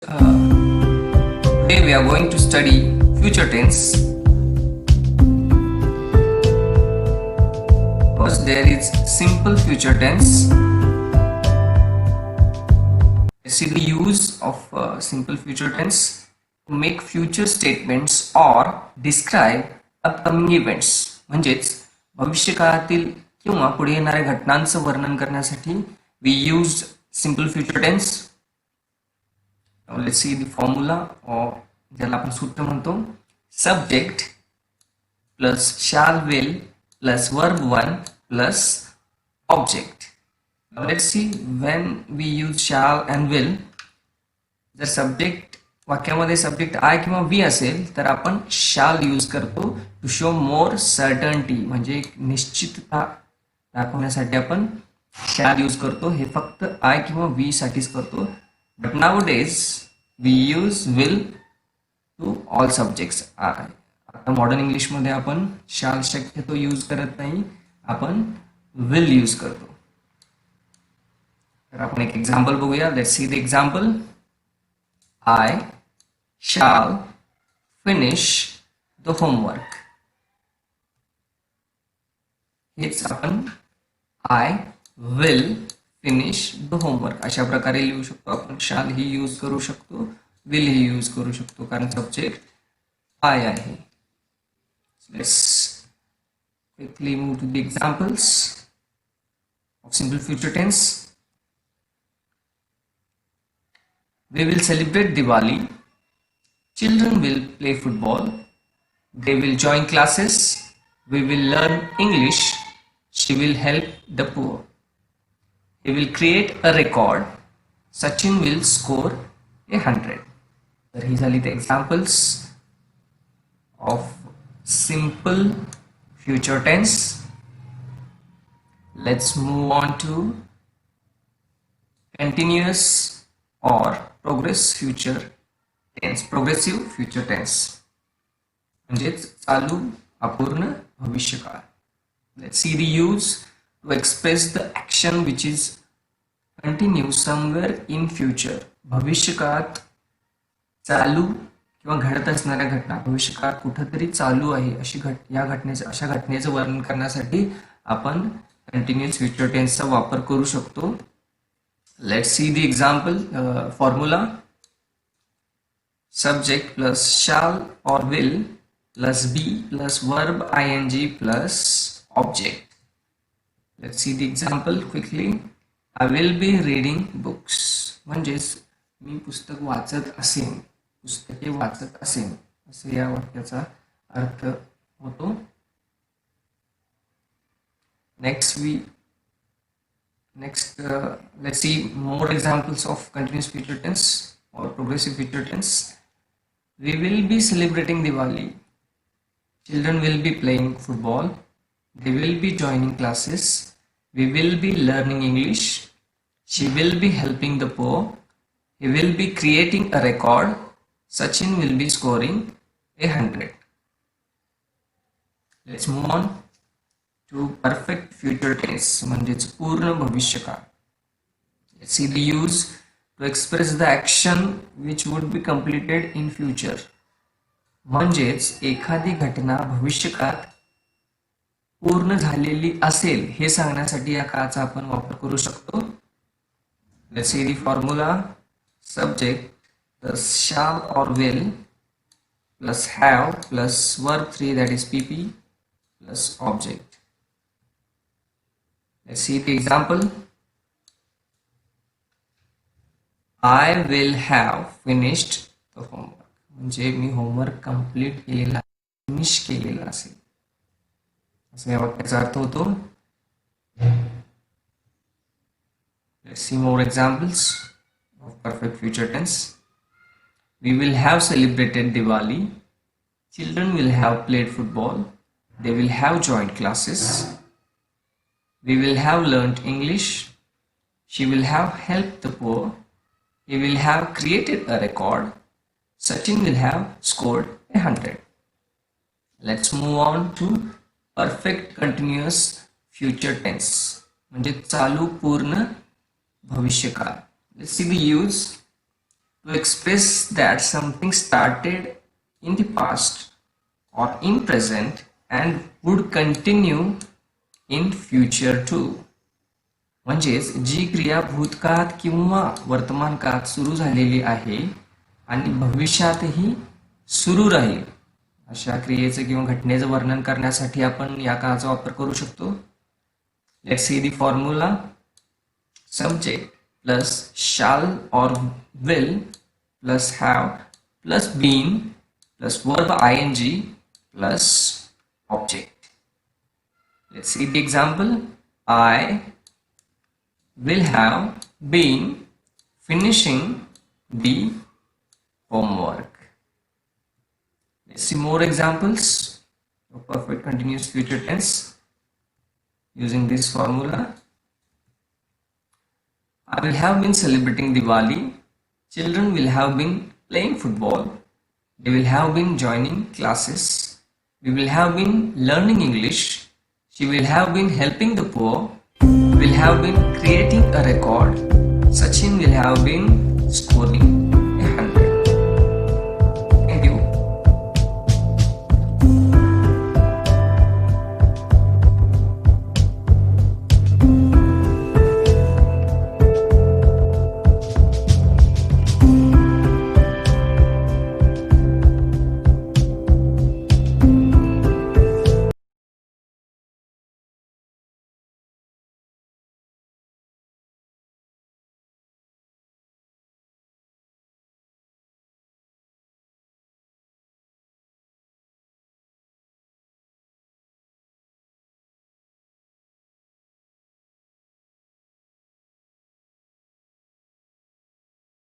Today we are going to study future tense. First, there is simple future tense. See the use of simple future tense to make future statements or describe upcoming events. म्हणजेच भविष्यकाळातील किंवा पुढे येणाऱ्या घटनांचं वर्णन करण्यासाठी we used simple future tense. Now let's see the formula, or ज्याला आपण सूत्र म्हणतो. Subject plus shall will plus verb 1 plus object. Now let's see when we use shall and will. जर सब्जेक्ट वाक्यामध्ये सब्जेक्ट आय किंवा वी असेल तर आपण shall यूज करतो टू शो मोर सर्टन्टी, म्हणजे एक निश्चितता दाखवण्यासाठी आपण shall यूज करतो. हे फक्त आय किंवा वी साठीच करतो. But nowadays we use will to all subjects. आता मॉडर्न इंग्लिशमध्ये आपण shall शक्यतो यूज करत नाही, आपण विल यूज करतो. तर आपण एक एक्झाम्पल बघूया. Let's see the example. I shall finish the homework. हेच आपण I will finish the homework अशा प्रकारे लिहू शकतो. आपण shall ही यूज करू शकतो, will ही यूज करू शकतो, कारण सब्जेक्ट I आहे. Let's quickly move to the examples of simple future tense. We will celebrate Diwali. Children will play football. They will join classes. We will learn English. She will help the poor. He will create a record. Sachin will score 100. तर ही झाली the examples of simple future tense. Let's move on to continuous or progressive future tense, म्हणजेच चालू अपूर्ण भविष्यकाळ. Let's see the use to express the action which is continue somewhere in future. भविष्यकाळात चालू किंवा घडत असणाऱ्या घटना भविष्यकाळात कुठेतरी चालू आहे अशा घटनेचं वर्णन करण्यासाठी आपण कंटिन्युअस फ्युचर टेन्सचा वापर करू शकतो. Let's see the example formula. Subject plus shall or will plus be plus verb ing plus object. Let's see the example quickly. I will be reading books. म्हणजेच मी पुस्तक वाचत असेन, पुस्तके वाचत असेन असे या वाक्याचा अर्थ होतो. Let's see more examples of continuous future tense or progressive future tense. We will be celebrating Diwali. Children will be playing football. They will be joining classes. We will be learning English. She will be helping the poor. He will be creating a record. Sachin will be scoring 100. Let's move on to perfect future tense, म्हणजेच पूर्ण भविष्यकाळ. Let's see the use to express the action which would be completed in future. म्हणजेच एखादी घटना भविष्यकाळात पूर्ण झालेली असेल हे सांगण्यासाठी या काळाचा आपण वापर करू शकतो. Let's see the formula. Subject plus shall or will plus have plus verb 3, that is pp, plus object. Let's see the example. I will have finished the homework. म्हणजे मी होमवर्क कंप्लीट केलेला, फिनिश केलेला असेल असं या वाक्याचा अर्थ होतो. Let's see more examples of perfect future tense. We will have celebrated Diwali. Children will have played football. They will have joined classes. We will have learnt English. She will have helped the poor. He will have created a record. Sachin will have scored 100. Let's move on to perfect continuous future tense, म्हणजे चालू पूर्ण भविष्यकाळ. Let's see the use. to express that something started in the past or in present and would continue in future too. म्हणजेच जी क्रिया भूतकाळात किंवा वर्तमान काळात सुरू झालेली आहे आणि भविष्यातही सुरू राहील अशा क्रियेचं किंवा घटनेचं वर्णन करण्यासाठी आपण या काळाचा वापर करू शकतो. Let's see the formula. Subject plus shall or will plus have plus been plus verb ing plus object. Let's see the example. I will have been finishing the homework. Let's see more examples of perfect continuous future tense using this formula. I will have been celebrating Diwali. Children will have been playing football. They will have been joining classes. We will have been learning English. She will have been helping the poor. We will have been creating a record. Sachin will have been scoring